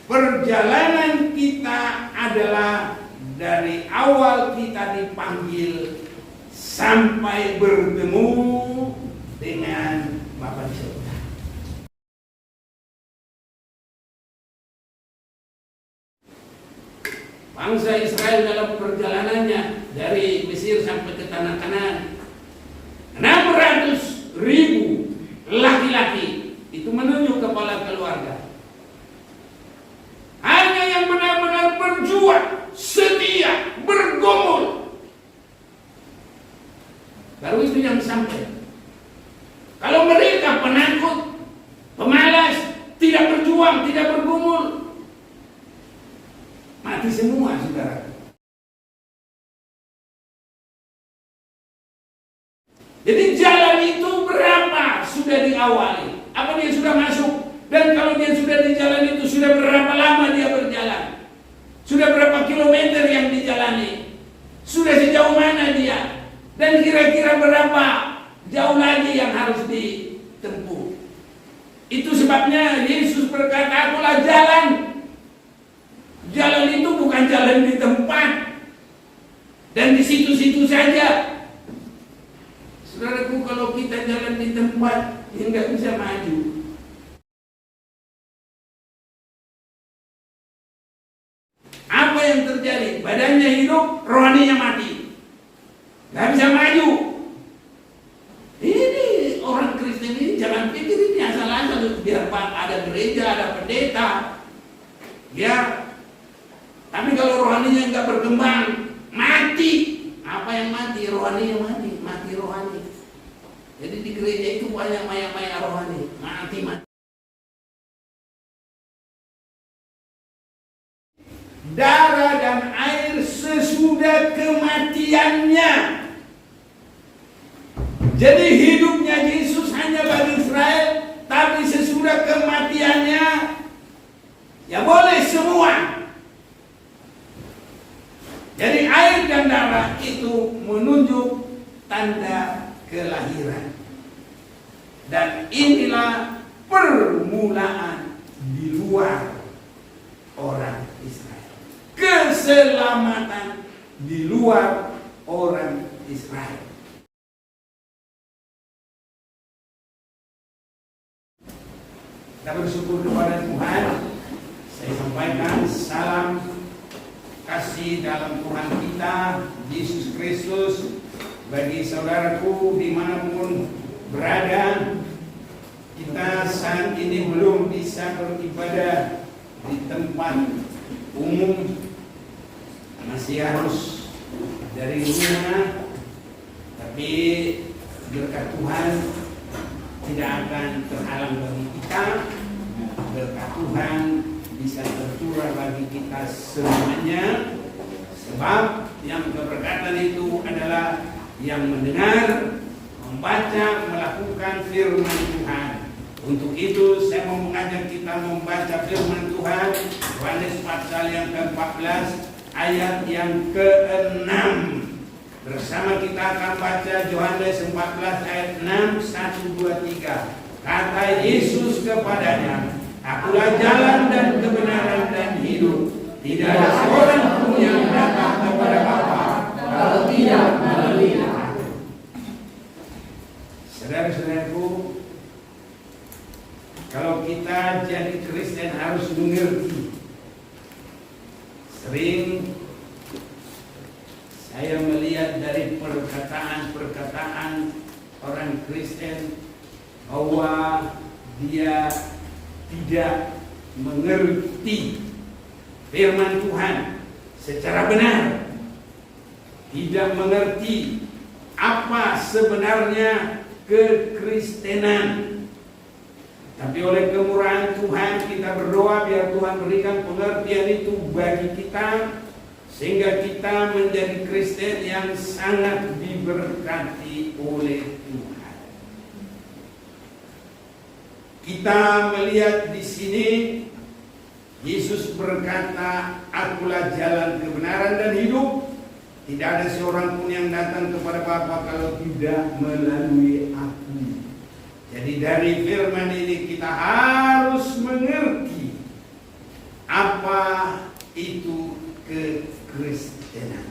perjalanan kita adalah dari awal kita dipanggil sampai bertemu dengan Bapa di surga. Bangsa Israel dalam perjalanannya dari Mesir sampai ke tanah Kanaan, 600.000 laki-laki itu menunjuk kepala keluarga. Hanya yang benar-benar berjuang, setia, bergumul, baru itu yang sampai. Kalau mereka penakut, pemalas, tidak berjuang, tidak bergumul, mati semua, saudara. Jadi jalan itu berapa sudah diawali? Apa dia sudah masuk? Dan kalau dia sudah di jalan itu, sudah berapa lama dia berjalan? Sudah berapa kilometer yang dijalani? Sudah sejauh mana dia? Dan kira-kira berapa jauh lagi yang harus ditempuh? Itu sebabnya Yesus berkata, "Akulah jalan." Jalan itu bukan jalan di tempat dan di situ-situ saja. Saudaraku, kalau kita jalan di tempat, ya nggak bisa maju. Apa yang terjadi? Badannya hidup, rohaninya mati. Nggak bisa maju. Ini orang Kristen ini jangan pikir ini asal-asal biar Pak ada gereja, ada pendeta. Ya, tapi kalau rohaninya nggak berkembang, mati. Apa yang mati? Rohaninya mati, mati rohani. Jadi di gereja itu banyak maya-maya rohani, mati. Darah dan air sesudah kematiannya. Jadi hidupnya Yesus hanya bagi Israel, tapi sesudah kematiannya, ya boleh semua. Jadi air dan darah itu menunjuk tanda kelahiran. Dan inilah permulaan di luar orang Israel. Keselamatan di luar orang Israel. Kita bersyukur kepada Tuhan. Saya sampaikan salam kasih dalam Tuhan kita Yesus Kristus bagi saudaraku dimanapun berada. Kita saat ini belum bisa beribadah di tempat umum, masih harus dari rumah, tapi berkat Tuhan tidak akan terhalang bagi kita. Berkat Tuhan bisa tercurah bagi kita semuanya, sebab yang keberkatan itu adalah yang mendengar, membaca, melakukan firman Tuhan. Untuk itu saya mau mengajak kita membaca firman Tuhan Yohanes pasal yang ke-14 ayat yang ke-6. Bersama kita akan baca Yohanes 14 ayat 6, 1, 2, 3. Kata Yesus kepadanya, "Akulah jalan dan kebenaran dan hidup. Tidak ada seorang pun yang datang kepada Bapa kalau tidak melalui Aku." Saudara-saudaraku, kalau kita jadi Kristen harus mengerti. Sering saya melihat dari perkataan-perkataan orang Kristen bahwa dia tidak mengerti firman Tuhan secara benar, tidak mengerti apa sebenarnya kekristenan. Tapi oleh kemurahan Tuhan kita berdoa biar Tuhan berikan pengertian itu bagi kita, sehingga kita menjadi Kristen yang sangat diberkati oleh Tuhan. Kita melihat di sini Yesus berkata, "Akulah jalan kebenaran dan hidup. Tidak ada seorang pun yang datang kepada Bapa kalau tidak melalui Aku." Jadi dari firman ini kita harus mengerti apa Apa itu kekristenan?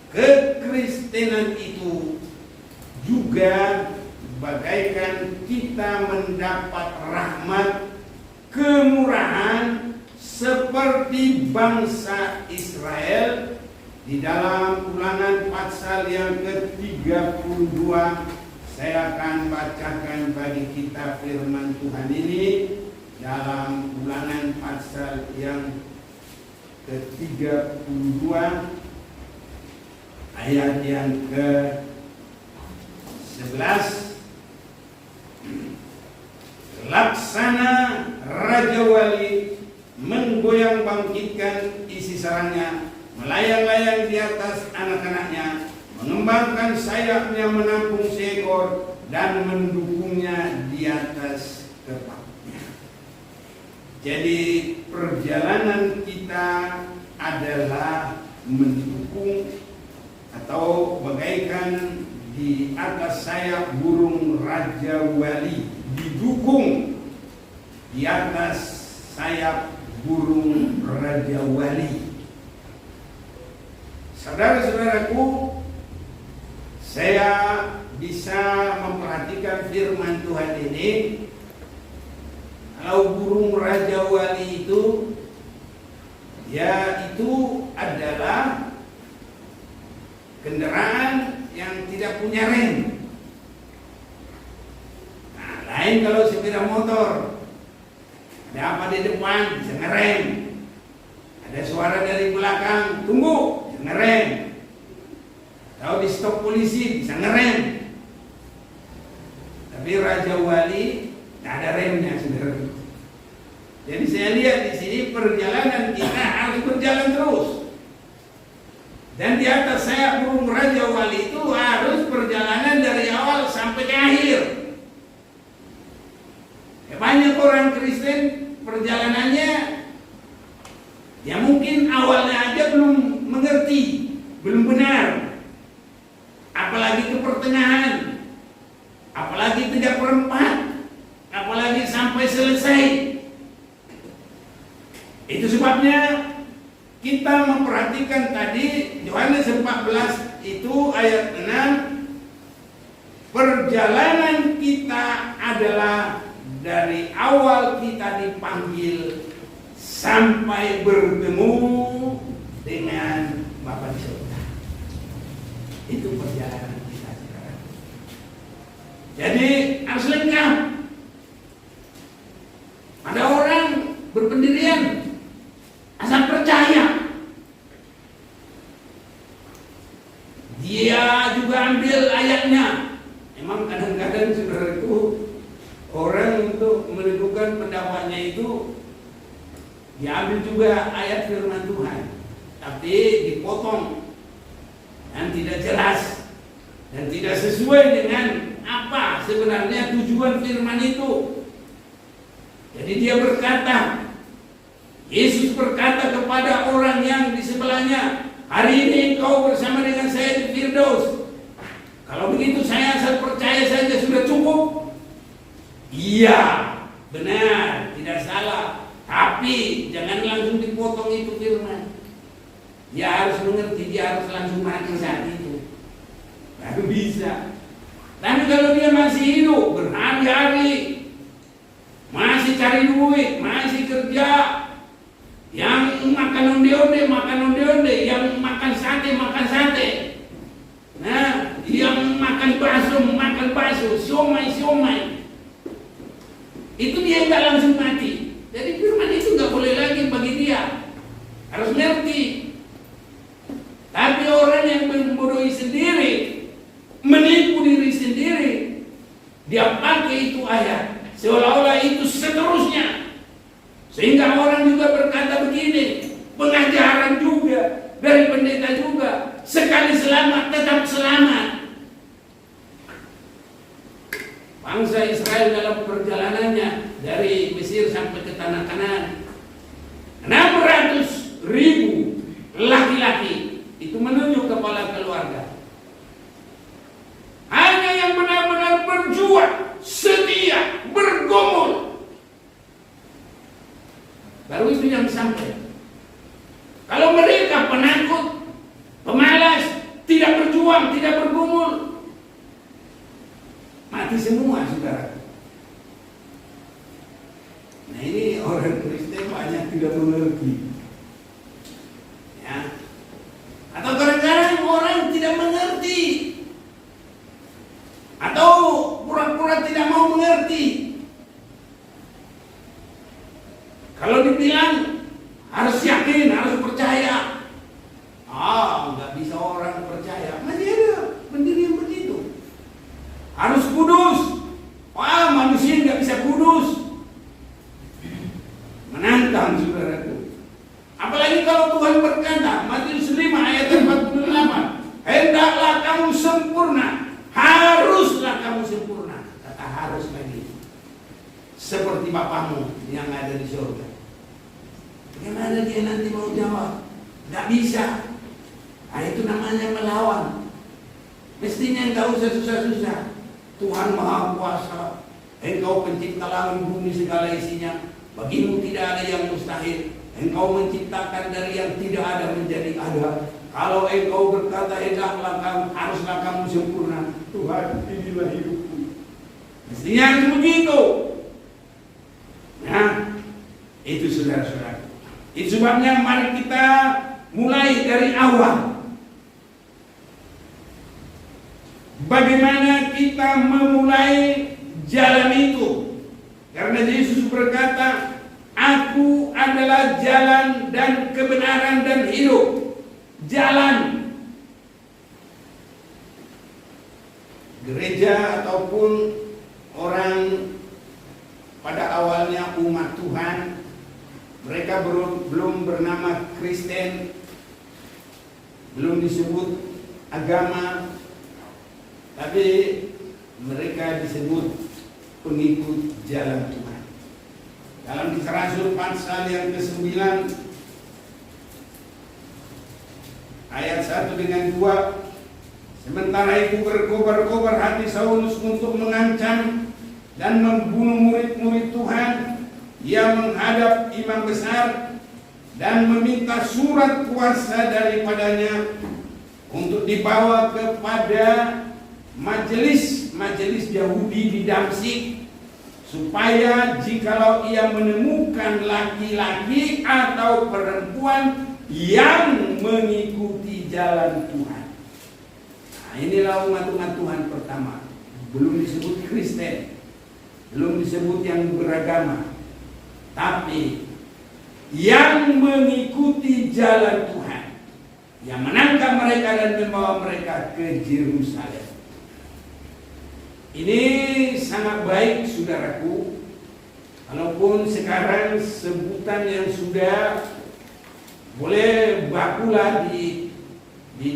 Kekristenan itu juga bagaikan kita mendapat rahmat, kemurahan seperti bangsa Israel. Di dalam Ulangan pasal yang ke-32, saya akan bacakan bagi kita firman Tuhan ini dalam Ulangan pasal yang ke-32 ayat yang ke-11. Laksana Raja Wali menggoyang bangkitkan isi sarangnya, melayang-layang di atas anak-anaknya, mengembangkan sayapnya menampung seekor dan mendukungnya di atas kepaknya. Jadi perjalanan kita adalah mendukung atau bagaikan di atas sayap burung Raja Wali, didukung di atas sayap burung Raja Wali. Saudara-saudaraku, saya bisa memperhatikan firman Tuhan ini. Kalau burung Raja Wali itu, ya itu adalah kendaraan yang tidak punya rem. Nah, lain kalau sepeda motor, ada apa di depan bisa ngerem, ada suara dari belakang tunggu bisa ngerem, atau di stop polisi bisa ngerem. Tapi Raja Wali tidak ada remnya, saudara. Jadi saya lihat di sini perjalanan kita harus berjalan terus. Dan di atas sayap burung Raja Wali itu harus perjalanan dari awal sampai ke akhir. Ya, banyak orang Kristen perjalanannya ya mungkin awalnya aja belum mengerti, belum benar. Apalagi ke pertengahan, apalagi 3/4, apalagi sampai selesai. Itu sebabnya kita memperhatikan tadi Yohanes 14 itu ayat 6, perjalanan kita adalah dari awal kita dipanggil sampai bertemu dengan Bapa di surga. Itu perjalanan kita sekarang. Jadi harus lengkap. Ada orang berpendirian asal percaya, dia juga ambil ayatnya. Memang kadang-kadang saudara itu orang untuk menentukan pendapatnya itu diambil juga ayat firman Tuhan, tapi dipotong dan tidak jelas dan tidak sesuai dengan apa sebenarnya tujuan firman itu. Jadi dia berkata, Yesus berkata kepada orang yang di sebelahnya, hari ini engkau bersama dengan saya di Firdaus. Kalau begitu saya asal percaya saja sudah cukup. Iya, benar, tidak salah. Tapi jangan langsung dipotong itu firman. Dia harus mengerti, dia harus langsung mati saat itu. Baru bisa. Tapi kalau dia masih hidup berhari-hari, masih cari duit, masih kerja, yang makan onde-onde, yang makan sate, nah, yang makan bakso, siomay, itu dia nggak langsung mati. Jadi firman itu nggak boleh lagi bagi dia, harus ngerti. Tapi orang yang membodohi sendiri, menipu diri sendiri, dia pakai itu ayat seolah-olah itu seterusnya. Sehingga orang juga berkata begini, pengajaran juga, dari pendeta juga, sekali selamat tetap selamat. Bangsa Israel dalam perjalanannya dari Mesir sampai ke tanah Kanaan, 600.000 laki-laki, itu menunjuk kepala keluarga. Hanya yang benar-benar berjuang, setia, bergumul. baru itu yang sampai. Kalau mereka penakut, pemalas, tidak berjuang, tidak bergumul, mati semua, saudara. Nah, ini orang Kristen banyak tidak mengerti. Ya. Atau kadang-kadang orang tidak mengerti, atau pura-pura tidak mau mengerti. Kalau dibilang harus yakin, harus percaya, nggak bisa orang percaya. Masih ada pendiri yang begitu. Harus kudus, manusia nggak bisa kudus. Menantang, saudaraku. Apalagi kalau Tuhan berkata, Matius 5 ayat 48, hendaklah kamu sempurna, haruslah kamu sempurna. Kata harus lagi, seperti Bapamu yang ada di surga. Bagaimana dia nanti mau jawab? Nggak bisa. Nah, itu namanya melawan. Mestinya nggak usah susah-susah. Tuhan Maha Kuasa, Engkau pencipta langit bumi segala isinya. Bagimu tidak ada yang mustahil. Engkau menciptakan dari yang tidak ada menjadi ada. Kalau Engkau berkata, haruslah kamu sempurna. Tuhan, inilah hidupku. Mestinya harus begitu. Nah, itu saudara-saudara. Itu sebabnya mari kita mulai dari awal. Bagaimana kita memulai jalan itu? Karena Yesus berkata, Aku adalah jalan dan kebenaran dan hidup. Jalan. Gereja ataupun orang pada awalnya umat Tuhan, mereka belum bernama Kristen, belum disebut agama, tapi mereka disebut pengikut jalan Tuhan. Dalam Kisah Rasul pasal yang ke-9 ayat 1 dengan 2, sementara itu berkobar-kobar hati Saulus untuk mengancam dan membunuh murid-murid Tuhan. Ia menghadap imam besar dan meminta surat kuasa daripadanya untuk dibawa kepada majelis Yahudi di Damsyik, supaya jikalau ia menemukan laki-laki atau perempuan yang mengikuti jalan Tuhan. Nah, inilah umat-umat Tuhan pertama. Belum disebut Kristen, belum disebut yang beragama, tapi yang mengikuti jalan Tuhan, yang menangkap mereka dan membawa mereka ke Yerusalem. Ini sangat baik, saudaraku. Walaupun sekarang sebutan yang sudah boleh bakulah di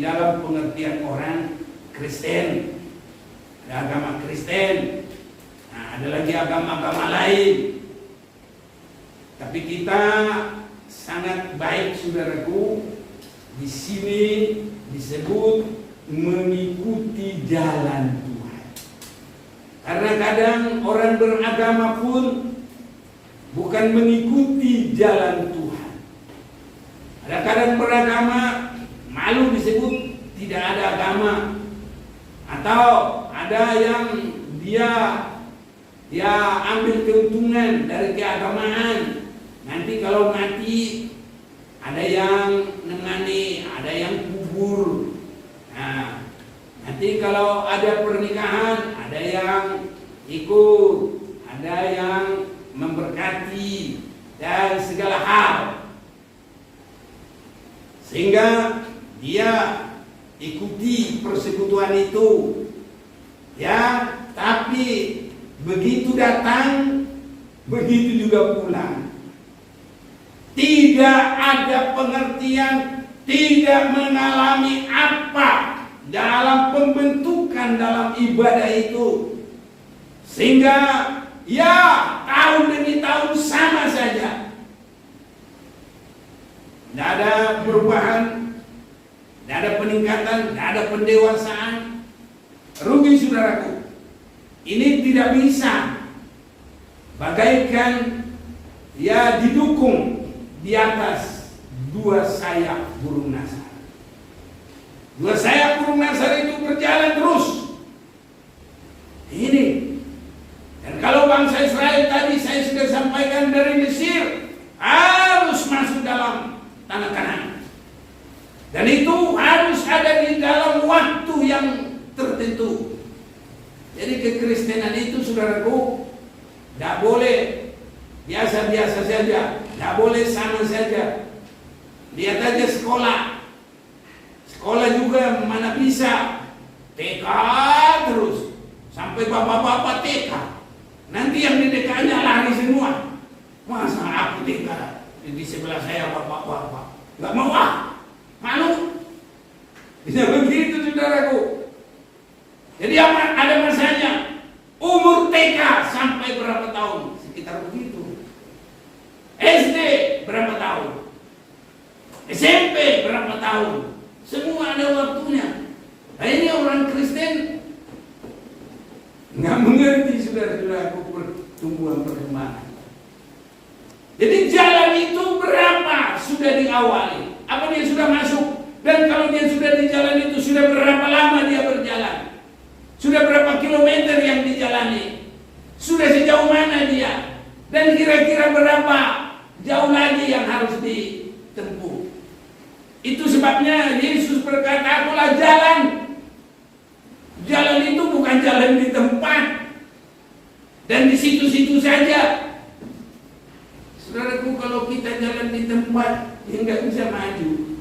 dalam pengertian orang Kristen, ada agama Kristen, nah, ada lagi agama-agama lain. Tapi kita sangat baik, saudaraku, di sini disebut mengikuti jalan Tuhan. Karena kadang orang beragama pun bukan mengikuti jalan Tuhan. Ada kadang beragama malu disebut tidak ada agama, atau ada yang dia ambil keuntungan dari keagamaan. Nanti kalau mati ada yang nengani, ada yang kubur. Nah, nanti kalau ada pernikahan ada yang ikut, ada yang memberkati dan segala hal. Sehingga dia ikuti persekutuan itu. Ya, tapi begitu datang, begitu juga pulang. Tidak ada pengertian, tidak mengalami apa dalam pembentukan dalam ibadah itu. Sehingga ya tahun demi tahun sama saja. Tidak ada perubahan, tidak ada peningkatan, tidak ada pendewasaan. Rugi, saudaraku. Ini tidak bisa bagaikan ya didukung di atas dua sayap burung nasar. Dua sayap burung nasar itu berjalan terus. Ini. Dan kalau bangsa Israel tadi saya sudah sampaikan dari Mesir harus masuk dalam tanah Kanaan. Dan itu harus ada di dalam waktu yang tertentu. Jadi kekristenan itu, saudaraku, tidak boleh biasa-biasa saja, tidak boleh sama saja. Lihat aja sekolah. Sekolah juga mana bisa TK terus sampai bapak-bapak TK. Nanti yang di DK-nya lari semua. Masa aku TK di sebelah saya bapak-bapak? Gak mau malu. Bisa begitu, saudaraku. Jadi ada masanya. Umur TK sampai berapa tahun? Sekitar begitu. SD berapa tahun? SMP berapa tahun? Semua ada waktunya. Nah, ini orang Kristen nggak mengerti, saudara-saudaraku, pertumbuhan perkembangan. Jadi jalan itu berapa sudah diawali? Apa dia sudah masuk? Dan kalau dia sudah di jalan itu, sudah berapa lama dia berjalan? Sudah berapa kilometer yang dijalani? Sudah sejauh mana dia? Dan kira-kira berapa jauh lagi yang harus ditempuh? Itu sebabnya Yesus berkata, akulah jalan. Jalan itu bukan jalan di tempat dan di situ-situ saja. Saudaraku, kalau kita jalan di tempat, ya nggak bisa maju.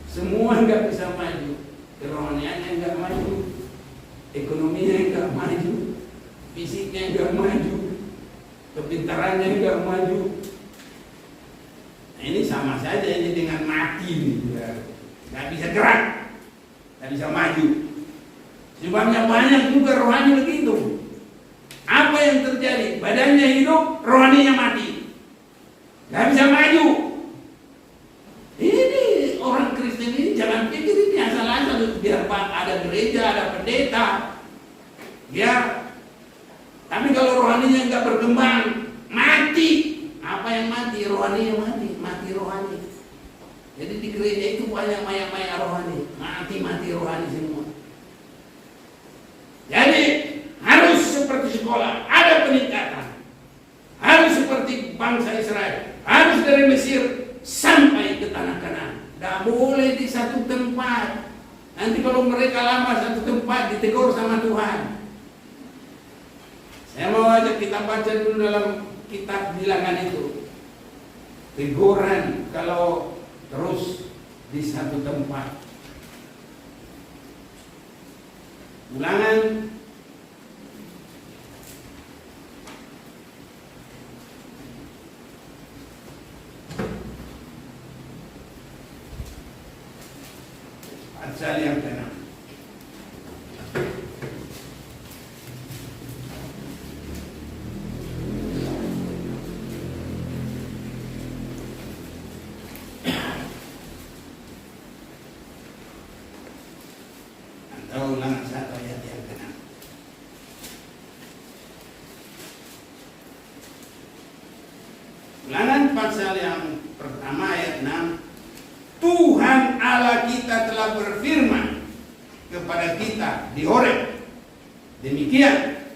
Semua nggak bisa maju. Kerohaniannya nggak maju, ekonominya nggak maju, fisiknya nggak maju, kepintarannya nggak maju. Nah, ini sama saja ini dengan mati, nggak bisa gerak, nggak bisa maju. Sebabnya banyak juga rohani begitu. Apa yang terjadi? Badannya hidup, rohaninya mati, nggak bisa maju. Ini orang Kristen ini jangan pikir ini asal-asal biar ada gereja, ada pendeta, ya. Tapi kalau rohaninya nggak berkembang, mati. Apa yang mati? Rohaninya mati rohani. Jadi di gereja itu banyak maya-maya rohani, mati rohani semua. Jadi harus seperti sekolah, ada peningkatan. Harus seperti bangsa Israel, harus dari Mesir sampai ke tanah Kanaan. Tidak boleh di satu tempat. Nanti kalau mereka lama satu tempat ditegur sama Tuhan. Saya mau ajak kita baca dulu dalam kitab Bilangan itu. Teguran kalau terus di satu tempat. Ulangan pasal yang ke-6. Ulangan 1 ayat yang ke-6. Ulangan pasal yang pertama ayat 6. Tuhan Allah kita telah berfirman kepada kita di Horeb, demikian,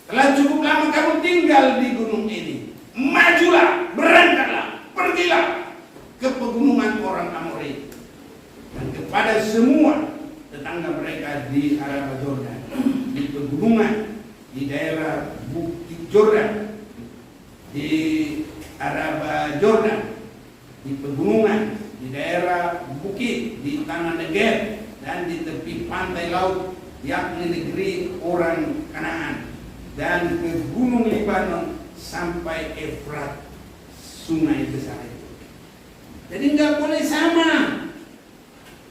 telah cukup lama kamu tinggal di gunung ini. Majulah, berangkatlah, pergilah ke pegunungan orang Amori dan kepada semua tetangga mereka di Araba Jordan, di pegunungan, di daerah Bukit Jordan, di Araba Jordan, di pegunungan, di daerah bukit, di tanah Negev, dan di tepi pantai laut, yakni negeri orang Kanaan, dan ke gunung Libanon sampai Efrat, sungai besar itu. Jadi nggak boleh sama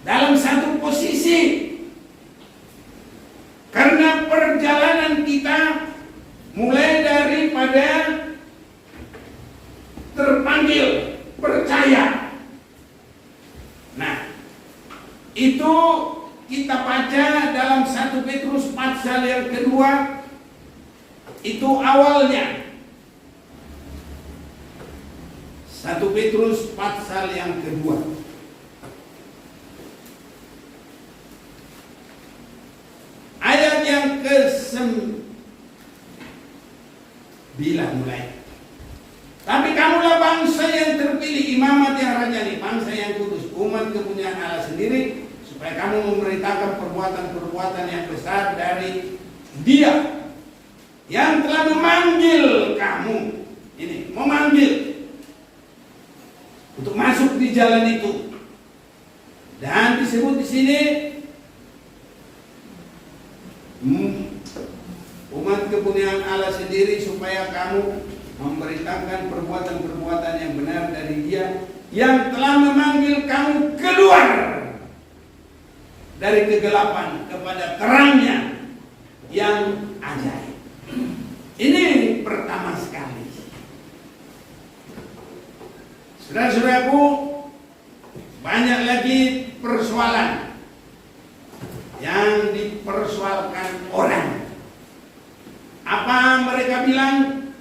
dalam satu posisi. Karena perjalanan kita mulai daripada terpanggil, percaya. Nah, itu kita baca dalam 1 Petrus pasal yang kedua. Itu awalnya 1 1 Petrus pasal yang kedua. Ayat yang ke-9 mulai. Tapi kamulah bangsa yang terpilih, imamat yang rajani, bangsa yang kudus, umat kepunyaan Allah sendiri, supaya kamu memberitakan perbuatan-perbuatan yang besar dari Dia yang telah memanggil kamu. Ini memanggil untuk masuk di jalan itu. Dan disebut di sini umat kepunyaan Allah sendiri, supaya kamu memberitakan perbuatan-perbuatan yang benar dari Dia yang telah memanggil kamu keluar dari kegelapan kepada terangnya yang ajaib. Ini pertama sekali. Saudara-saudaraku, banyak lagi persoalan yang dipersoalkan orang. Apa mereka bilang?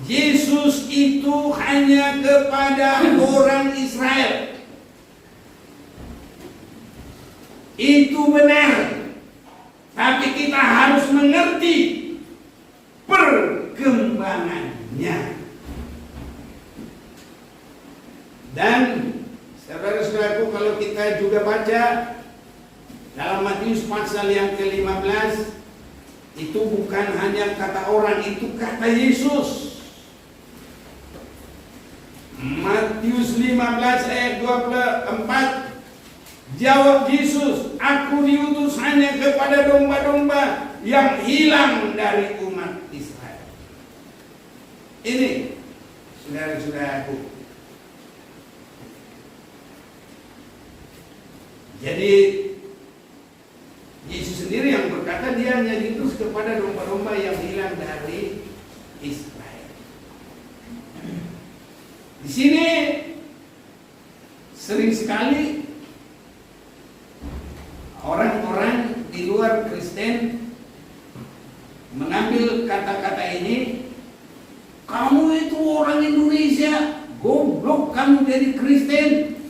Yesus itu hanya kepada orang Israel. Itu benar. Tapi kita harus mengerti perkembangannya. Dan saudara-saudaraku, kalau kita juga baca dalam Matius pasal yang ke-15, itu bukan hanya kata orang, itu kata Yesus. Matius 15 ayat 24, jawab Yesus, aku diutus hanya kepada domba-domba yang hilang dari umat Israel. Ini saudara-saudaraku. Jadi Yesus sendiri yang berkata dia hanya diutus kepada domba-domba yang hilang dari Israel. Di sini sering sekali orang-orang di luar Kristen mengambil kata-kata ini, kamu itu orang Indonesia, goblok kamu jadi Kristen.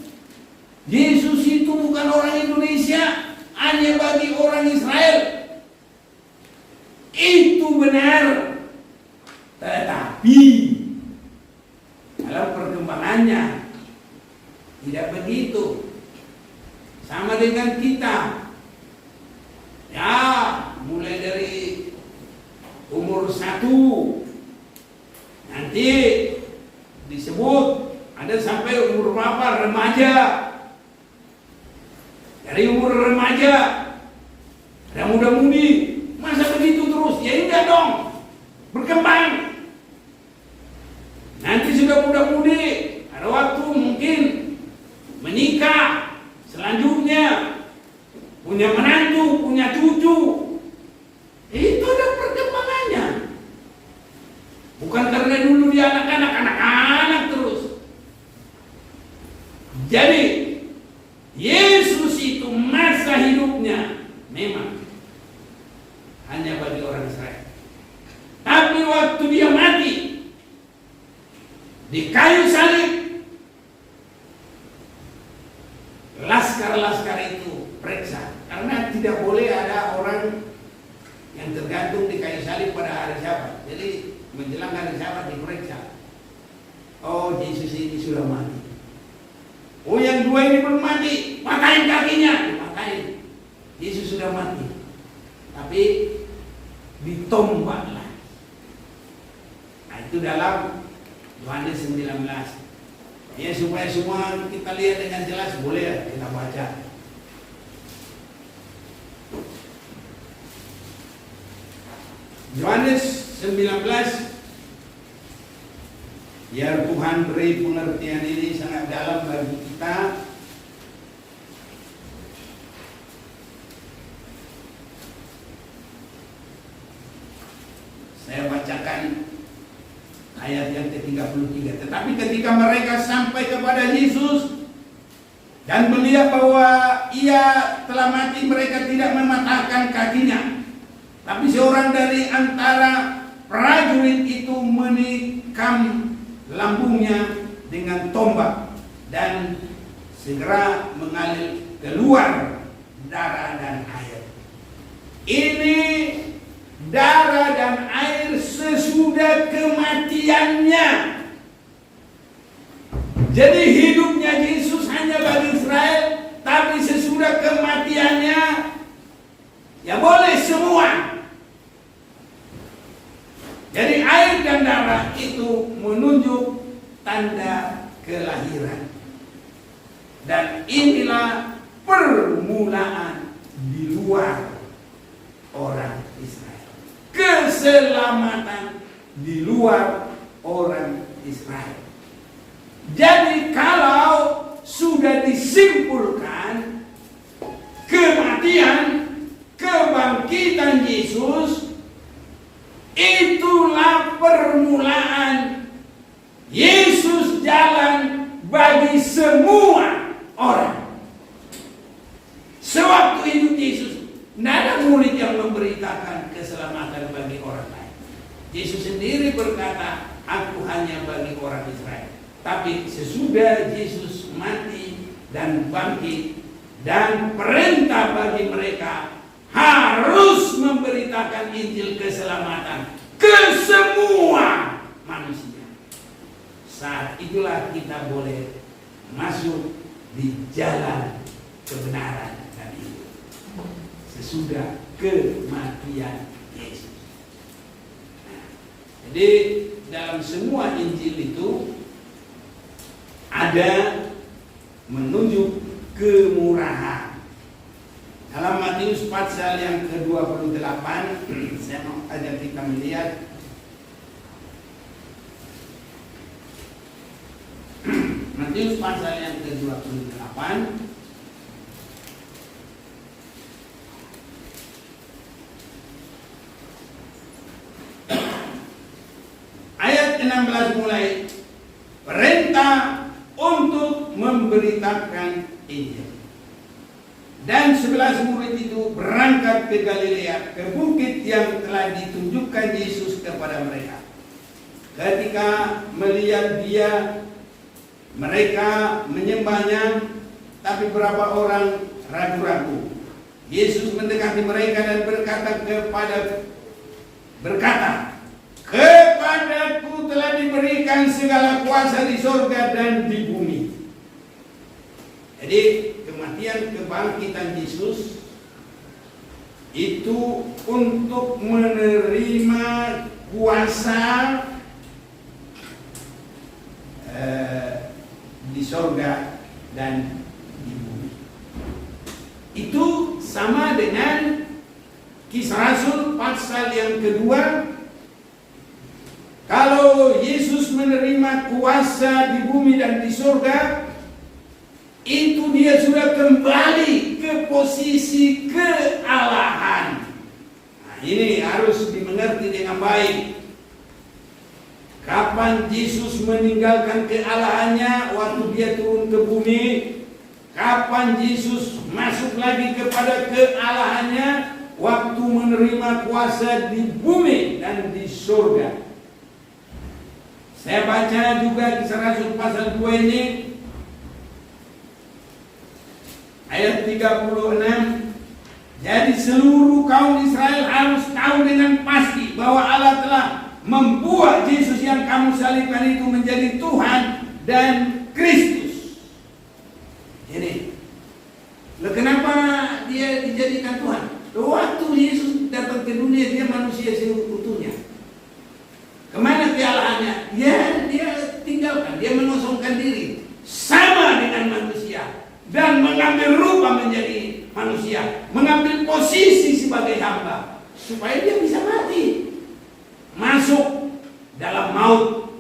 Yesus itu bukan orang Indonesia, hanya bagi orang Israel. Itu benar. Tetapi dalam perkembangannya tidak begitu. Sama dengan kita. Ya, mulai dari umur 1 nanti disebut ada sampai umur berapa, remaja. Dari umur remaja ada muda-mudi. Masa begitu terus? Ya enggak dong, berkembang. Nanti sudah muda-mudi, ada waktu mungkin menikah, selanjutnya punya menantu, punya cucu. Itu ada perkembangannya. Bukan karena dulu dia anak-anak terus. Jadi Yesus itu masa hidupnya memang hanya bagi orang Israel. Tapi waktu dia mati di kayu salib, laskar-laskar itu periksa, karena tidak boleh ada orang yang tergantung di kayu salib pada hari Sabat. Jadi menjelang hari Sabat diperiksa. Oh, Yesus ini sudah mati. Oh, yang dua ini belum mati, patahin kakinya, dipatahin. Yesus sudah mati, tapi ditombaklah. Nah, itu dalam Yohanes 19. Ya, supaya semua kita lihat dengan jelas, boleh ya kita baca. Yohanes 19. Biar Tuhan beri pengertian ini sangat dalam bagi kita. Saya bacakan ayat yang ke-33. Tetapi ketika mereka sampai kepada Yesus dan melihat bahwa ia telah mati, mereka tidak mematahkan kakinya. Tapi seorang dari antara prajurit itu menikam lambungnya dengan tombak dan segera mengalir keluar darah dan air. Ini darah dan air sesudah kematiannya. Jadi hidupnya Yesus hanya bagi Israel, tapi sesudah kematiannya ya boleh semua. Jadi air dan darah itu menunjuk tanda kelahiran. Dan inilah permulaan di luar orang Israel. Keselamatan di luar orang Israel. Jadi kalau sudah disimpulkan kematian, kebangkitan Yesus, itulah permulaan Yesus jalan bagi semua orang. Sewaktu hidup Yesus, tidak ada murid yang memberitakan keselamatan bagi orang lain. Yesus sendiri berkata, aku hanya bagi orang Israel. Tapi sesudah Yesus mati dan bangkit, dan perintah bagi mereka harus memberitakan Injil keselamatan ke semua manusia. Saat itulah kita boleh masuk di jalan kebenaran dan hidup. Sesudah kematian Yesus. Nah, jadi dalam semua Injil itu ada menunjuk kemurahan. Dalam Matius pasal yang ke-28, saya mau ajak kita melihat Matius pasal yang ke-28 ayat 16 mulai, perintah untuk memberitakan Injil. Dan 11 murid itu berangkat ke Galilea, ke bukit yang telah ditunjukkan Yesus kepada mereka. Ketika melihat dia, mereka menyembahnya, tapi beberapa orang ragu-ragu. Yesus mendekati mereka dan berkata, kepadaku telah diberikan segala kuasa di sorga dan di bumi. Jadi kematian kebangkitan Yesus itu untuk menerima kuasa di sorga dan di bumi. Itu sama dengan Kisah Rasul pasal yang kedua. Kalau Yesus menerima kuasa di bumi dan di surga, itu dia sudah kembali ke posisi kealahan. Nah, ini harus dimengerti dengan baik. Kapan Yesus meninggalkan kealahannya? Waktu dia turun ke bumi. Kapan Yesus masuk lagi kepada kealahannya? Waktu menerima kuasa di bumi dan di surga. Saya baca juga Kisah Rasul pasal 2 ini, ayat 36. Jadi seluruh kaum Israel harus tahu dengan pasti bahwa Allah telah membuat Yesus yang kamu salibkan itu menjadi Tuhan dan Kristus. Jadi, kenapa dia dijadikan Tuhan? Waktu Yesus datang ke dunia, dia manusia seutuhnya. Kemana kealahannya? Ya, dia tinggalkan, dia mengosongkan diri, sama dengan manusia, dan mengambil rupa menjadi manusia, mengambil posisi sebagai hamba, supaya dia bisa mati, masuk dalam maut.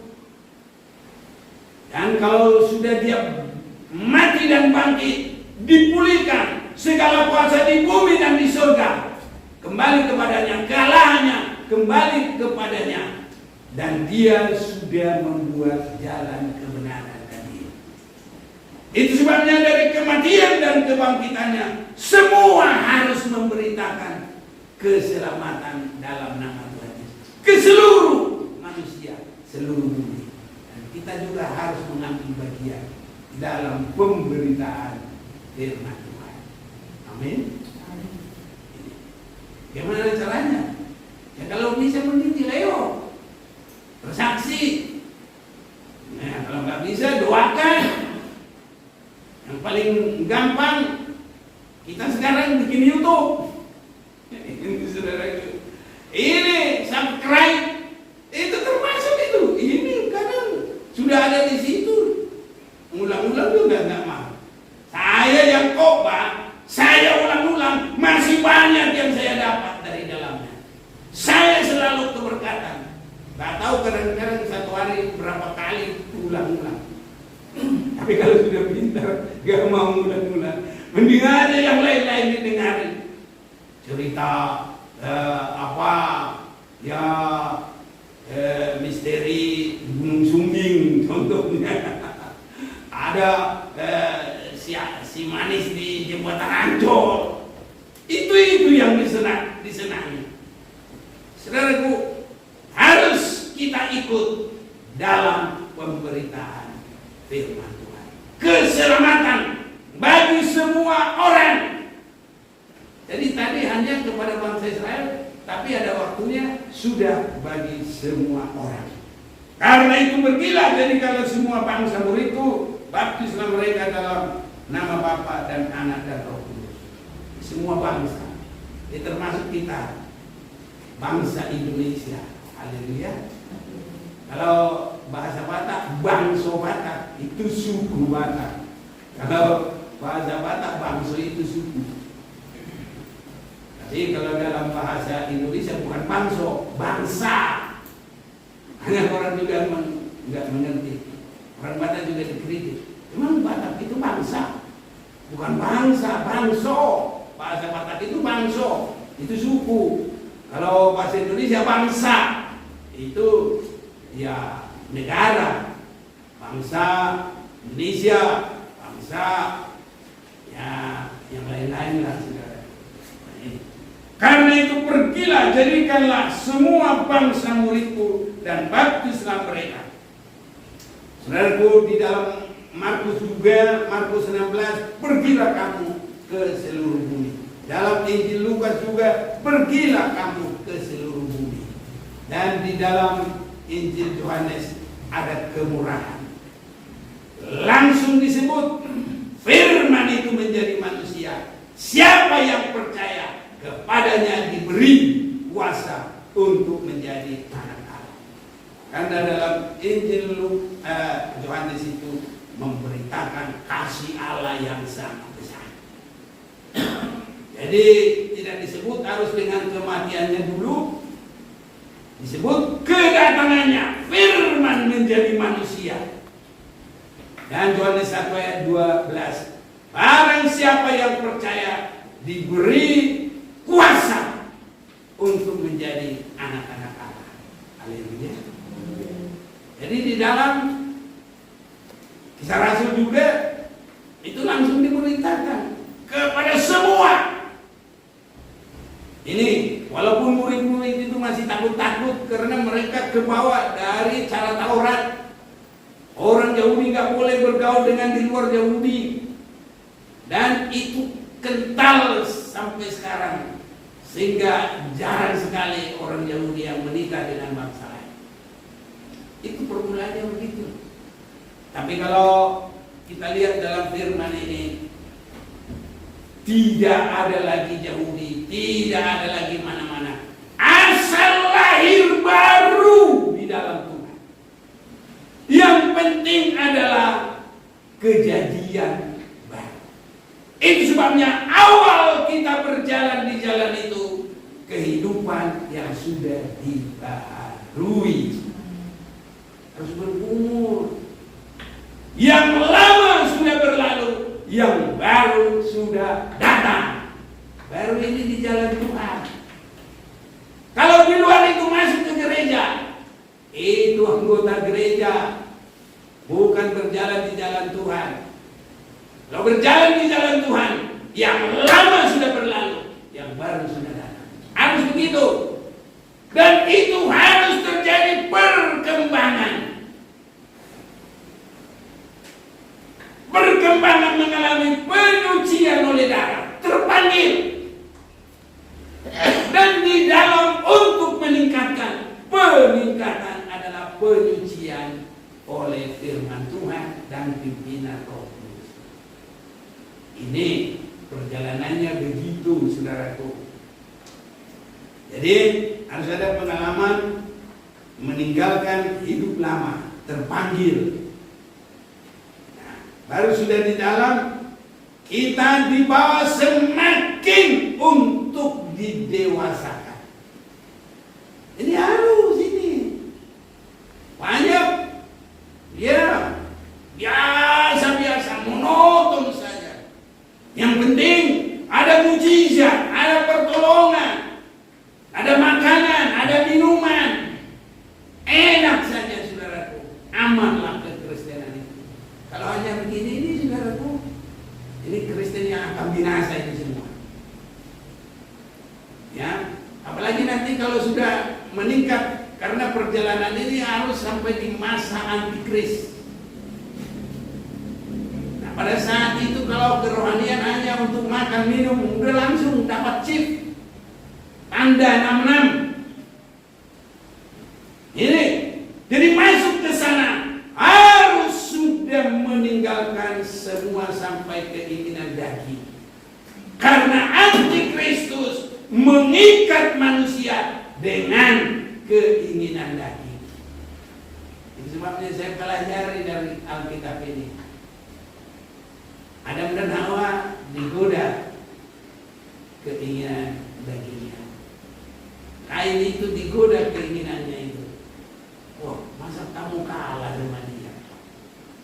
Dan kalau sudah dia mati dan bangkit, dipulihkan segala kuasa di bumi dan di surga, kembali kepadanya, kealahannya kembali kepadanya. Dan dia sudah membuat jalan kebenaran dan hidup. Itu sebabnya dari kematian dan kebangkitannya, semua harus memberitakan keselamatan dalam nama Tuhan Yesus ke seluruh manusia, seluruh dunia. Dan kita juga harus mengambil bagian dalam pemberitaan firman Tuhan. Amin. Bagaimana caranya? Ya kalau bisa mendidik, ayo bersaksi. Nah, kalau nggak bisa, doakan. Yang paling gampang, kita sekarang bikin YouTube. Ini saudaraku, ini subscribe, itu termasuk itu. Ini kadang sudah ada di situ. Ulang-ulang juga nggak mau. Saya yang khotbah, saya ulang-ulang, masih banyak yang saya dapat dari dalamnya. Saya selalu keberkatan. Gak tahu kadang-kadang satu hari berapa kali ulang-ulang. Tapi kalau sudah pintar, gak mau ulang-ulang. Mending aja yang lain-lain didengarin. Cerita apa ya, misteri Gunung Sumbing contohnya. Ada si manis di jembatan Ancol. Itu yang disenangi. Saudaraku, harus kita ikut dalam pemberitaan firman Tuhan. Keselamatan bagi semua orang. Jadi tadi hanya kepada bangsa Israel, tapi ada waktunya sudah bagi semua orang. Karena itu pergilah, jadi kalau semua bangsa muridku, baptislah mereka dalam nama Bapa dan Anak dan Roh Kudus. Semua bangsa, termasuk kita, bangsa Indonesia. Haleluya. Kalau bahasa Batak, bangso Batak itu suku Batak. Kalau bahasa Batak, bangso itu suku. Tapi kalau dalam bahasa Indonesia bukan bangso, bangsa. Hanya orang juga nggak mengerti. Orang Batak juga dikritik. Memang Batak itu bangsa, bukan bangsa, bangso. Bahasa Batak itu bangso, itu suku. Kalau bahasa Indonesia bangsa, itu ya negara. Bangsa Indonesia, bangsa ya yang lain-lain lah, saudara. Karena itu pergilah, jadikanlah semua bangsa muridku dan baptislah mereka. Saudaraku, di dalam Markus juga, Markus 16, pergilah kamu ke seluruh bumi. Dalam Injil Lukas juga, pergilah kamu ke seluruh bumi. Dan di dalam Injil Yohanes ada kemurahan. Langsung disebut, firman itu menjadi manusia. Siapa yang percaya kepadanya diberi kuasa untuk menjadi anak Allah. Karena dalam Injil Yohanes itu memberitakan kasih Allah yang sangat besar. Jadi tidak disebut harus dengan kematiannya dulu, disebut kedatangannya, firman menjadi manusia. Dan Yohanes 1 ayat 12, barang siapa yang percaya diberi kuasa untuk menjadi anak-anak Allah. Haleluya. Jadi di dalam Kisah Rasul juga itu langsung diberitakan kepada semua. Ini walaupun murid-murid itu masih takut-takut karena mereka kebawa dari cara Taurat. Orang Yahudi nggak boleh bergaul dengan di luar Yahudi, dan itu kental sampai sekarang, sehingga jarang sekali orang Yahudi yang menikah dengan bangsa lain. Itu permulaannya begitu. Tapi kalau kita lihat dalam firman ini, tidak ada lagi Yahudi, tidak ada lagi mana-mana. Asal lahir baru di dalam Tuhan. Yang penting adalah kejadian baru. Itu sebabnya awal kita berjalan di jalan itu, kehidupan yang sudah dibaharui. Harus berumur. Yang lama sudah berlalu, yang baru sudah datang. Baru ini di jalan Tuhan. Kalau di luar itu masuk ke gereja, itu anggota gereja, bukan berjalan di jalan Tuhan. Kalau berjalan di jalan Tuhan, yang lama sudah berlalu, yang baru sudah datang. Harus begitu. Dan itu harus terjadi perkembangan. berkembangan mengalami penyucian oleh darah, terpanggil. Dan di dalam untuk meningkatan adalah penyucian oleh firman Tuhan dan pimpinan Roh Kudus. Ini perjalanannya begitu, saudaraku. Jadi harus ada pengalaman meninggalkan hidup lama, terpanggil. Nah, baru sudah di dalam, kita dibawa semakin untuk didewasakan. Ini harus ini. Banyak ya biasa monoton saja. Yang penting ada mujizat, ada pertolongan, ada makanan, ada minuman. Enak saja, saudaraku. Amanlah kekristenan itu. Kalau hanya begini ini, saudaraku, ini Kristen yang akan binasa itu semua. Ya, apalagi nanti kalau sudah meningkat, karena perjalanan ini harus sampai di masa antikris. Nah, pada saat itu kalau kerohanian hanya untuk makan minum, udah langsung dapat chip tanda 66. Ini, jadi masuk ke sana harus sudah meninggalkan semua sampai keinginan daging. Karena antikristus mengikat manusia dengan keinginan daging. Itu sebabnya saya pelajari dari Alkitab ini. Adam dan Hawa digoda keinginan dagingnya. Kain itu digoda keinginannya itu. Wah, masa kamu kalah sama dia?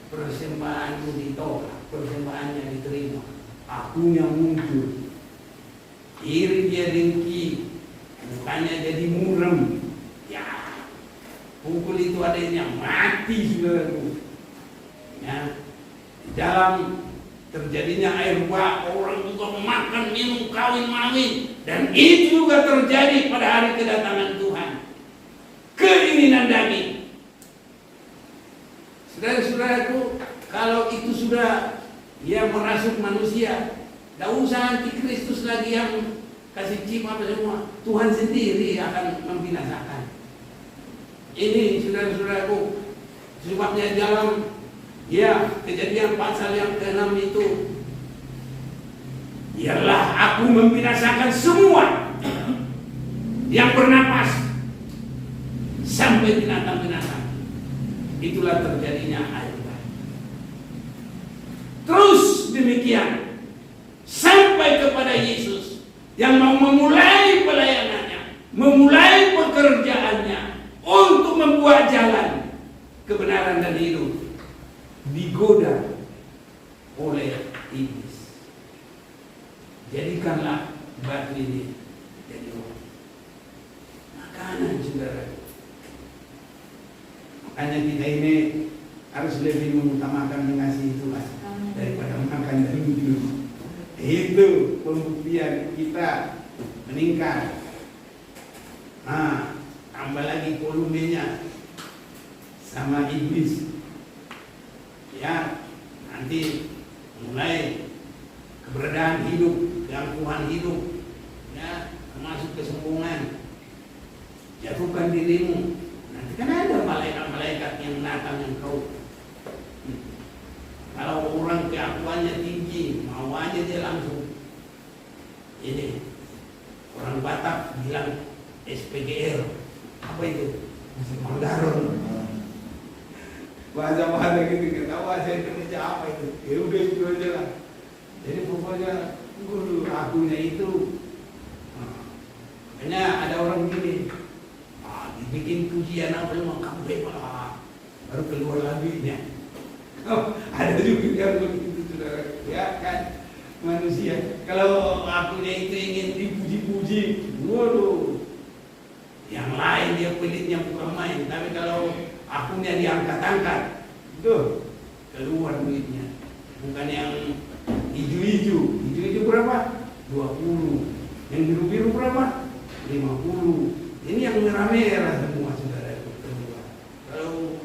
Persembahanmu ditolak, persembahannya diterima. Akunya muncul. Iri dia dengki, mukanya jadi muram. Ya, pukul itu adanya mati, saudaraku. Ya, di dalam terjadinya air bah, orang juga makan, minum, kawin, mawin, dan itu juga terjadi pada hari kedatangan Tuhan. Keinginan daging. Saudara-saudaraku, kalau itu sudah merasuk manusia, tidak usah antikristus lagi yang kasih chip apa semua. Tuhan sendiri akan membinasakan. Ini saudara-saudaraku, sebabnya dalam Kejadian pasal yang ke-6 itu, ialah aku membinasakan semua yang bernapas sampai binatang-binatang. Itulah terjadinya air bah. Terus demikian sampai kepada Yesus yang mau memulai pelayanannya, memulai pekerjaannya untuk membuat jalan kebenaran dan hidup, digoda oleh iblis. Jadikanlah batu ini jadi makanan, saudara. Makanya kita ini harus lebih mengutamakan mengasihi Tuhan daripada makan dan minum. Itu pembuktian kita meningkat. Nah, tambah lagi volumenya sama iblis. Ya, nanti mulai keberadaan hidup, gangguan hidup, ya, termasuk kesombongan. Jatuhkan dirimu. Nanti kan ada malaikat-malaikat yang menatang engkau. Kalau orang keakuannya tinggi, mau aja dia langsung. Ini orang Batak bilang SPGR. Apa itu? Mandaron. Bahasa-bahasa gitu, kita tahu bahasa Indonesia apa itu. Ya udah itu aja lah. Jadi pokoknya guru akunya itu. Makanya ada orang gini, dibikin pujian apa semua, kamu hebat, baru keluar lagunya. Ada juga yang begitu, saudara. Ya kan, manusia. Kalau akunya itu ingin dipuji-puji, waduh, yang lain dia pelitnya bukan main. Tapi kalau akunya diangkat-angkat, tuh keluar duitnya. Bukan yang hijau-hijau. Hijau-hijau berapa? 20. Yang biru-biru berapa? 50. Ini yang merah-merah semua, saudara. Kalau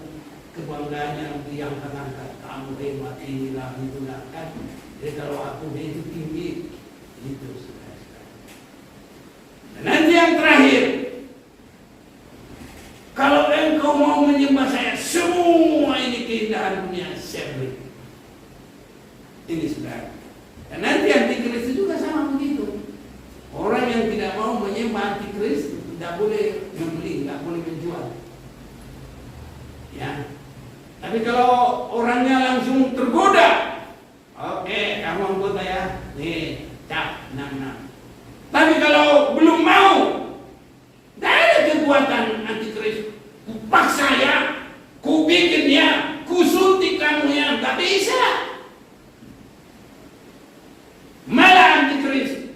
kebanggaannya diangkat-angkat, kamu hebat, inilah itulah. menggunakan. Jadi kalau aku dia itu tinggi, itu saudara-saudara. Dan nanti yang terakhir, kalau engkau mau menyembah saya, semua ini keindahan dunia saya beri. Ini saudara. Dan nanti antikris juga sama begitu. Orang yang tidak mau menyembah antikris tidak boleh membeli, tidak boleh menjual. Ya. Tapi kalau orangnya langsung tergoda, oke, kamu anggota ya, nih cap 66. Tapi kalau belum mau, tidak ada kekuatan antikris. Paksa ya, ku bikin ya, ku suntik kamu ya, nggak bisa. Malah antikris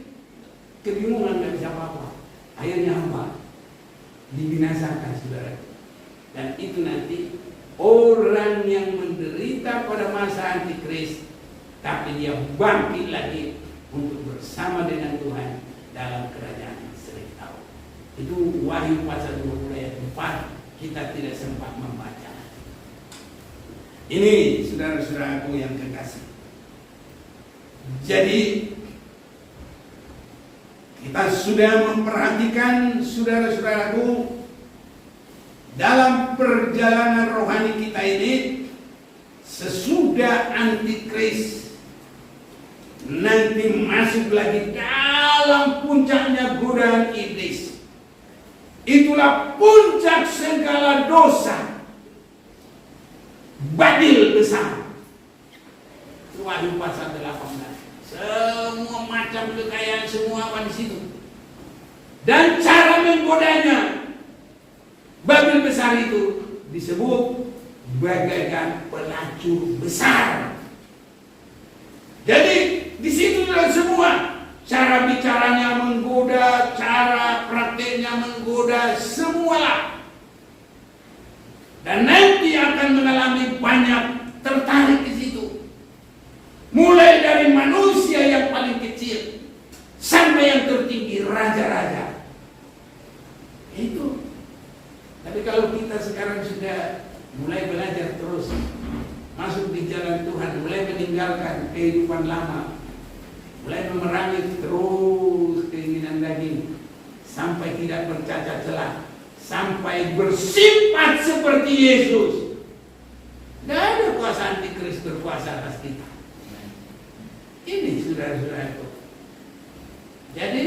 kebingungan, nggak bisa apa-apa. Akhirnya apa? Dibinasakan, saudara. Dan itu nanti orang yang menderita pada masa antikris, tapi dia bangkit lagi untuk bersama dengan Tuhan dalam kerajaan seribu tahun. Itu Wahyu pasal 20 ayat 4, kita tidak sempat membaca. Ini saudara-saudaraku yang kekasih. Jadi kita sudah memperhatikan saudara-saudaraku dalam perjalanan rohani kita ini, sesudah antikris nanti masuk lagi dalam puncaknya godaan iblis. Itulah puncak segala dosa, badil besar. Wahyu pasal 18. Semua macam kekayaan semua apa di situ. Dan cara menggodanya, babil besar itu disebut bagaikan pelacur besar. Jadi di situ semua cara bicaranya menggoda, cara prakteknya menggoda, semualah. Dan nanti akan mengalami banyak tertarik di situ. Mulai dari manusia yang paling kecil sampai yang tertinggi, raja-raja. Itu. Tapi kalau kita sekarang sudah mulai belajar terus, masuk di jalan Tuhan, mulai meninggalkan kehidupan lama, mulai memerangi terus keinginan daging, sampai tidak bercacat celah, sampai bersifat seperti Yesus. Tidak ada kuasa antikris berkuasa atas kita. Ini saudara-saudara itu. Jadi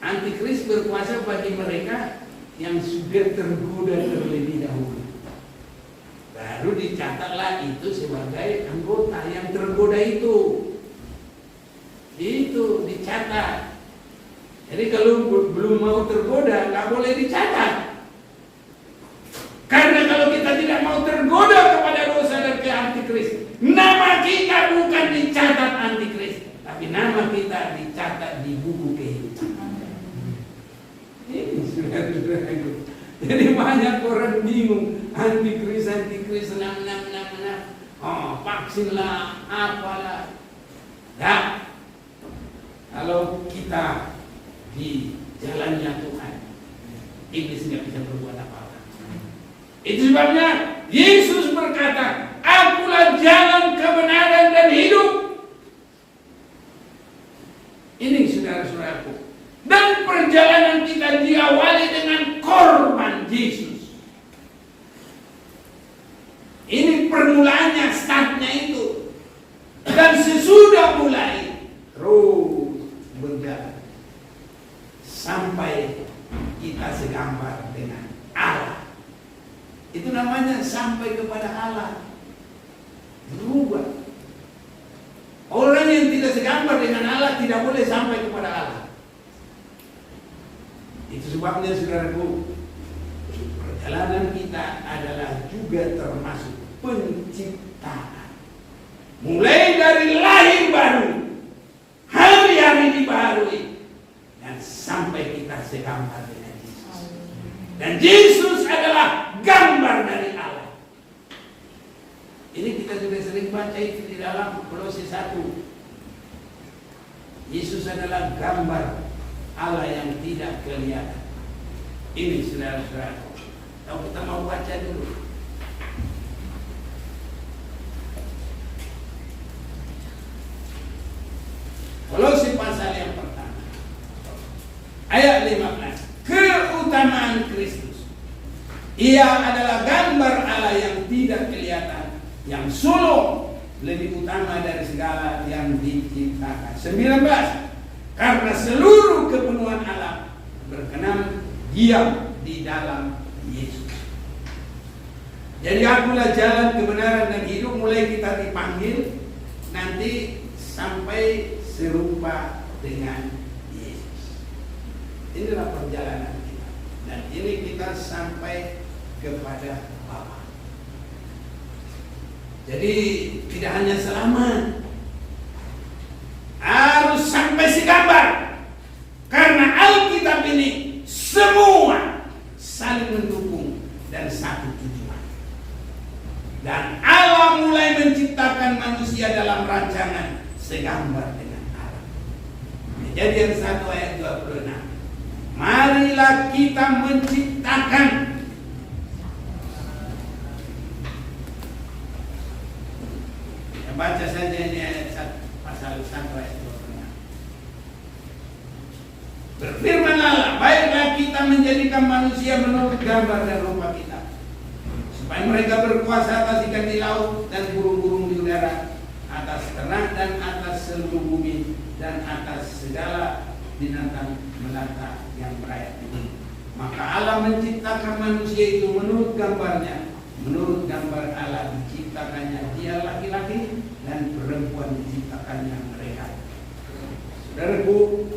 antikris berkuasa bagi mereka yang sudah tergoda terlebih dahulu. Baru dicatatlah itu sebagai anggota yang tergoda itu. Itu dicatat. Jadi kalau belum mau tergoda, nggak boleh dicatat. Karena kalau kita tidak mau tergoda kepada dosa dan ke antikris, nama kita bukan dicatat antikris, tapi nama kita dicatat di buku kehidupan. Ini saudara-saudara itu. Jadi banyak orang bingung, antikris, vaksin lah, apalah. Nah, kalau kita di jalannya Tuhan, iblis nggak bisa berbuat apa-apa. Itu sebabnya Yesus berkata, akulah jalan, kebenaran, dan hidup. Ini saudara-saudaraku. Dan perjalanan kita diawali dengan korban Yesus. Ini permulaannya, startnya itu. Dan sesudah mulai, terus berjalan. Sampai kita segambar dengan Allah. Itu namanya sampai kepada Allah. Berubah. Orang yang tidak segambar dengan Allah tidak boleh sampai kepada Allah. Itu sebabnya saudaraku, perjalanan kita adalah juga termasuk penciptaan. Mulai dari lahir baru, hari-hari dibaharui, dan sampai kita segambar dengan Yesus. Dan Yesus adalah gambar dari Allah. Ini kita sudah sering baca itu di dalam Kolose 1. Yesus adalah gambar Allah yang tidak kelihatan. Ini saudara-saudara. Kalau kita mau baca dulu. Kolose pasal yang pertama ayat 15. Keutamaan Kristus. Ia adalah gambar Allah yang tidak kelihatan, yang sulung, lebih utama dari segala yang diciptakan. 19. Karena seluruh kepenuhan Allah berkenan diam di dalam Yesus. Jadi akulah jalan, kebenaran, dan hidup. Mulai kita dipanggil nanti sampai serupa dengan Yesus. Inilah perjalanan kita. Dan ini kita sampai kepada Bapa. Jadi tidak hanya selamat, harus sampai segambar. Karena Alkitab ini semua saling mendukung dan satu tujuan. Dan Allah mulai menciptakan manusia dalam rancangan segambar dengan Allah. Kejadian 1 ayat 26. Marilah kita menciptakan. Ya, baca saja ini ayat 1, pasal 1 ayat 26. Berfirman Allah, baiklah kita menjadikan manusia menurut gambar dan rupa kita, supaya mereka berkuasa atas ikan di laut dan burung-burung di udara, atas ternak dan atas seluruh bumi, dan atas segala binatang melata yang berayap ini. Maka Allah menciptakan manusia itu menurut gambarnya. Menurut gambar Allah diciptakannya dia laki-laki, dan perempuan diciptakannya mereka. Saudaraku,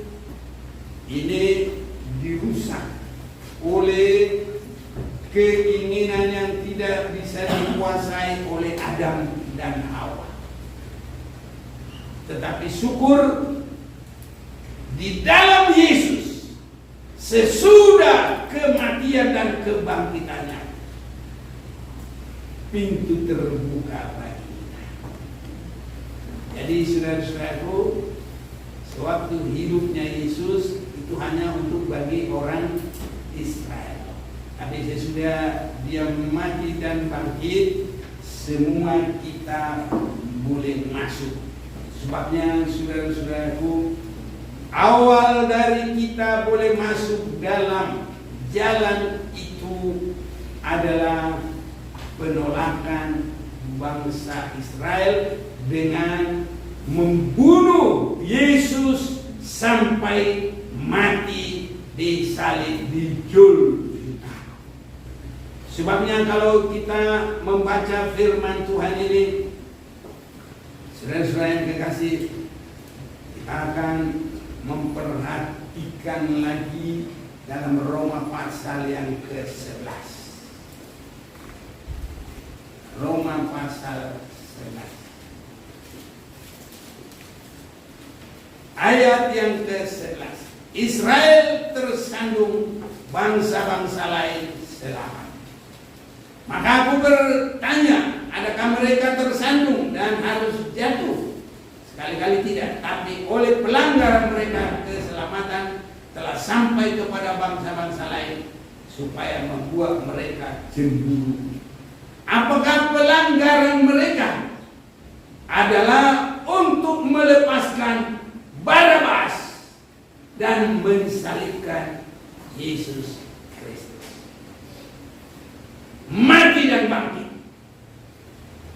ini dirusak oleh keinginan yang tidak bisa dikuasai oleh Adam dan Hawa. Tetapi syukur, di dalam Yesus, sesudah kematian dan kebangkitannya, pintu terbuka bagi kita. Jadi saudara-saudaraku, sewaktu hidupnya Yesus itu hanya untuk bagi orang Israel. Tapi sesudah dia mati dan bangkit, semua kita boleh masuk. Sebabnya saudara-saudaraku, awal dari kita boleh masuk dalam jalan itu adalah penolakan bangsa Israel dengan membunuh Yesus sampai mati disalib, dijul. Sebabnya kalau kita membaca firman Tuhan ini, saudara-saudara yang kekasih, kita akan memperhatikan lagi dalam Roma pasal yang ke-11. Roma pasal 11. Ayat yang ke-11. Israel tersandung, bangsa-bangsa lain selamat. Maka aku bertanya, adakah mereka tersandung dan harus jatuh? Sekali-kali tidak, tapi oleh pelanggaran mereka keselamatan telah sampai kepada bangsa-bangsa lain, supaya membuat mereka cemburu. Apakah pelanggaran mereka adalah untuk melepaskan Barabas dan mensalibkan Yesus Kristus? Mati dan bangkit.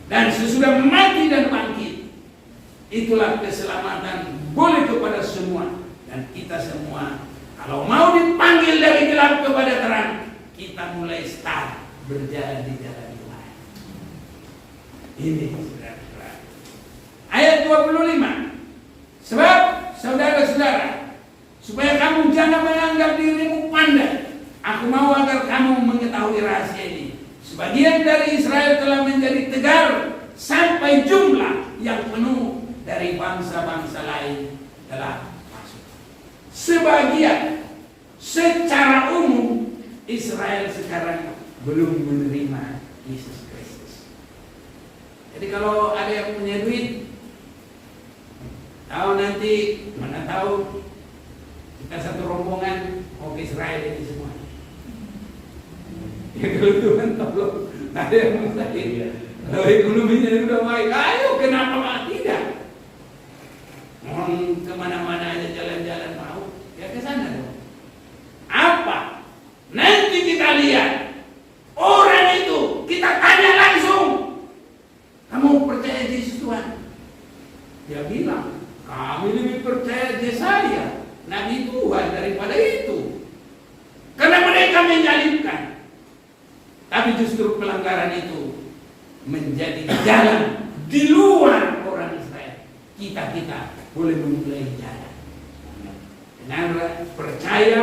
Dan sesudah mati dan bangkit, itulah keselamatan boleh kepada semua. Dan kita semua, kalau mau dipanggil dari gelap kepada terang, kita mulai start berjalan di jalan Tuhan. Ini saudara-saudara. Ayat 25. Sebab saudara-saudara, supaya kamu jangan menganggap dirimu pandai, aku mau agar kamu mengetahui rahasia ini. Sebagian dari Israel telah menjadi tegar sampai jumlah yang penuh dari bangsa-bangsa lain telah masuk. Sebagian, secara umum Israel sekarang belum menerima Yesus Kristus. Jadi kalau ada yang punya duit, tahu nanti, mana tahu kita satu rombongan mau ke Israel ini semua. Ya kalau Tuhan tolong, ada yang mustahil. Kalau ekonominya sudah baik, ayo kenapa tidak? Mohon kemana Yesus Tuhan? Dia bilang, kami lebih percaya Yesaya, Nabi Tuhan, daripada itu. Karena mereka menyalibkan. Tapi justru pelanggaran itu menjadi jalan di luar orang Israel. Kita boleh memulai jalan dengan percaya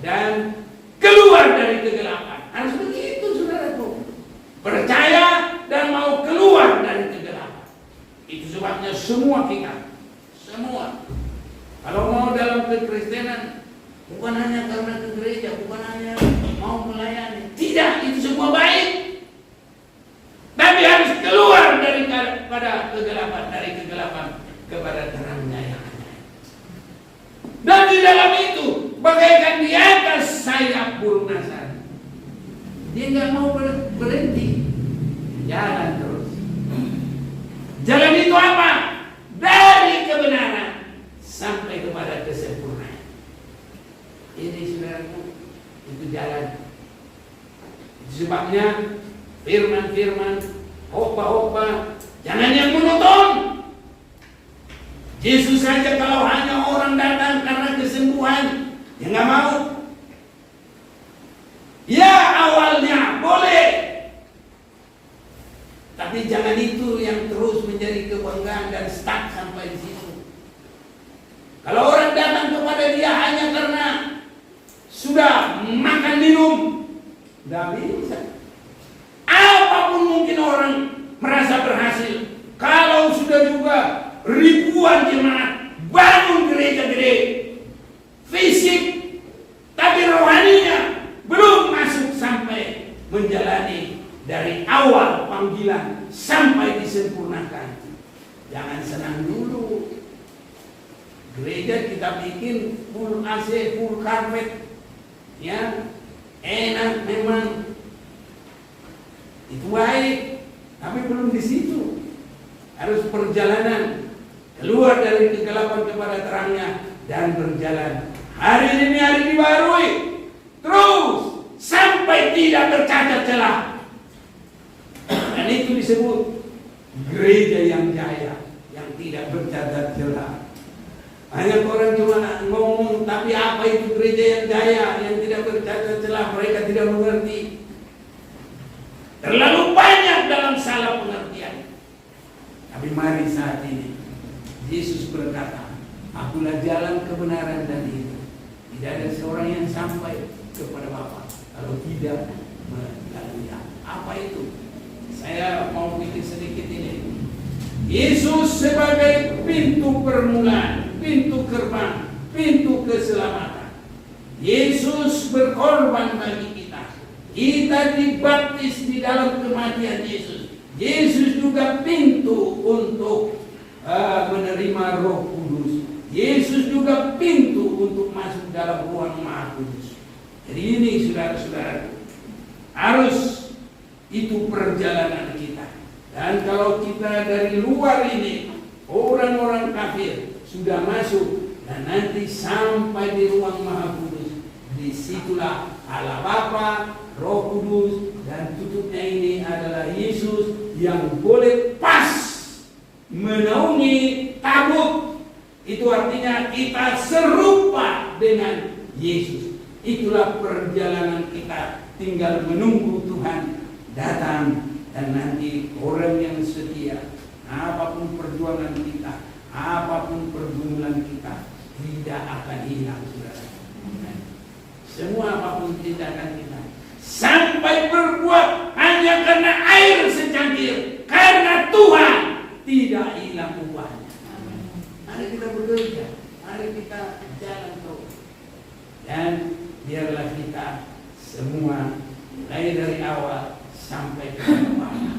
dan keluar dari kegelapan. Harus begitu, saudaraku. Percaya dan mau keluar dari kegelapan. Itu sebabnya semua kita, semua, kalau mau dalam kekristenan, bukan hanya karena ke gereja, bukan hanya mau melayani. Tidak, itu semua baik. Tapi harus keluar daripada kegelapan, dari kegelapan kepada terangnya yang ada. Dan di dalam itu, bagaikan di atas sayap burung nasar. Dia nggak mau berhenti, jalan terus. Jalan itu apa? Dari kebenaran sampai kepada kesempurnaan. Ini saudaraku, itu jalan. Sebabnya firman-firman, khotbah-khotbah, jangan yang monoton. Yesus saja kalau hanya orang datang karena kesembuhan, dia nggak mau. Ya awalnya boleh, tapi jangan itu yang terus menjadi kebanggaan dan stuck sampai di situ. Kalau orang datang kepada dia hanya karena sudah makan minum, tidak bisa. Apapun mungkin orang merasa berhasil. Kalau sudah juga ribuan jemaat bangun gereja gede, fisik, tapi rohaninya belum masuk sampai menjalani dari awal panggilan sampai disempurnakan. Jangan senang dulu. Gereja kita bikin full AC, full carpet, ya enak memang, itu baik, tapi belum di situ. Harus perjalanan keluar dari kegelapan kepada terangnya dan berjalan hari demi hari dibarui terus sampai tidak tercacat celah. Dan itu disebut gereja yang jaya, yang tidak bercacat celah. Banyak orang cuma ngomong, tapi apa itu gereja yang jaya, yang tidak bercacat celah? Mereka tidak mengerti. Terlalu banyak dalam salah pengertian. Tapi mari saat ini Yesus berkata, akulah jalan kebenaran dan hidup. Tidak ada seorang yang sampai kepada Bapa kalau tidak melalui Aku. Apa itu? Saya mau bikin sedikit ini. Yesus sebagai pintu permulaan, pintu gerbang, pintu keselamatan. Yesus berkorban bagi kita. Kita dibaptis di dalam kematian Yesus. Yesus juga pintu untuk menerima Roh Kudus. Yesus juga pintu untuk masuk dalam ruang Maha Kudus. Jadi ini saudara-saudara, harus itu perjalanan kita. Dan kalau kita dari luar ini, orang-orang kafir sudah masuk dan nanti sampai di ruang Maha Kudus, disitulah Allah Bapa, Roh Kudus, dan tutupnya ini adalah Yesus yang boleh pas menaungi tabut. Itu artinya kita serupa dengan Yesus. Itulah perjalanan kita, tinggal menunggu Tuhan datang. Dan nanti orang yang setia, apapun perjuangan kita, apapun pergumulan kita, tidak akan hilang, saudara. Semua apapun tindakan kita, sampai berbuat hanya karena air secangkir, karena Tuhan, tidak hilang upahnya. Mari kita bekerja, mari kita jalan terus. Dan biarlah kita semua mulai dari awal sampai ke bawah.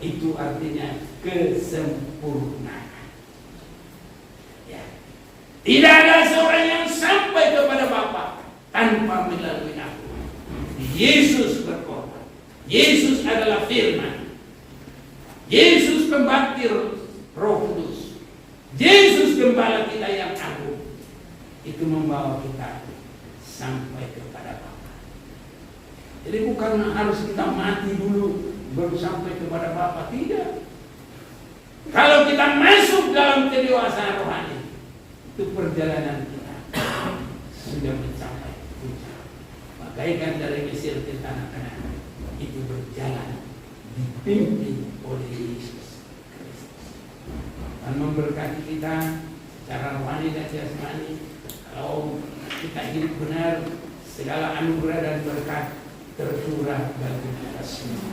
Itu artinya kesempurnaan. Ya. Tidak ada seorang yang sampai kepada Bapa tanpa melalui Aku. Yesus berkorban. Yesus adalah firman. Yesus pembaptis Roh Kudus. Yesus gembala kita yang agung. Itu membawa kita sampai kepada Bapa. Jadi bukan harus kita mati dulu baru sampai kepada Bapa, tidak. Kalau kita masuk dalam kedewasaan rohani, itu perjalanan kita sudah mencapai puncak. Bagaikan dari Mesir ke tanah Kanaan, itu berjalan dipimpin oleh Yesus Kristus. Dan memberkati kita secara rohani dan jasmani. Kalau kita hidup benar, segala anugerah dan berkat tercurah bagi kita semua.